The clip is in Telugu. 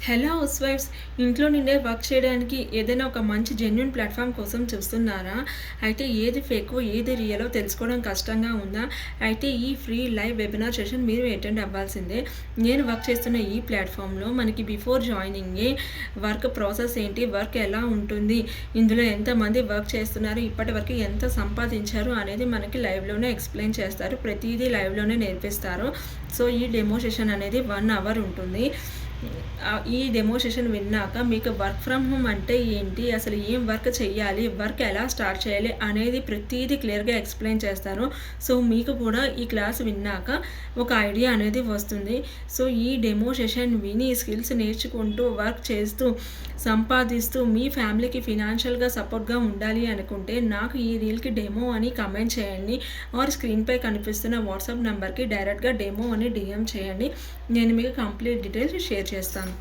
హలో హౌస్ వైఫ్స్, ఇంట్లో నుండే వర్క్ చేయడానికి ఏదైనా ఒక మంచి జెన్యూన్ ప్లాట్ఫామ్ కోసం చూస్తున్నారా? అయితే ఏది ఫేకో ఏది రియలో తెలుసుకోవడం కష్టంగా ఉందా? అయితే ఈ ఫ్రీ లైవ్ వెబినార్ సెషన్ మీరు అటెండ్ అవ్వాల్సిందే. నేను వర్క్ చేస్తున్న ఈ ప్లాట్ఫామ్లో మనకి బిఫోర్ జాయినింగే వర్క్ ప్రాసెస్ ఏంటి, వర్క్ ఎలా ఉంటుంది, ఇందులో ఎంతమంది వర్క్ చేస్తున్నారు, ఇప్పటివరకు ఎంత సంపాదించారు అనేది మనకి లైవ్లోనే ఎక్స్ప్లెయిన్ చేస్తారు. ప్రతిదీ లైవ్లోనే నేర్పిస్తారు. సో ఈ డెమో సెషన్ అనేది 1 అవర్ ఉంటుంది. ఈ డెమో సెషన్ విన్నాక మీకు వర్క్ ఫ్రమ్ హోమ్ అంటే ఏంటి, అసలు ఏం వర్క్ చేయాలి, వర్క్ ఎలా స్టార్ట్ చేయాలి అనేది ప్రతిదీ క్లియర్గా ఎక్స్ప్లెయిన్ చేస్తారు. సో మీకు కూడా ఈ క్లాస్ విన్నాక ఒక ఐడియా అనేది వస్తుంది. సో ఈ డెమో సెషన్ విని స్కిల్స్ నేర్చుకుంటూ వర్క్ చేస్తూ సంపాదిస్తూ మీ ఫ్యామిలీకి ఫినాన్షియల్గా సపోర్ట్గా ఉండాలి అనుకుంటే నాకు ఈ రీల్కి డెమో అని కమెంట్ చేయండి. ఆర్ స్క్రీన్పై కనిపిస్తున్న వాట్సాప్ నెంబర్కి డైరెక్ట్గా డెమో అని డిఎం చేయండి. నేను మీకు కంప్లీట్ డీటెయిల్స్ షేర్ చేస్తాను.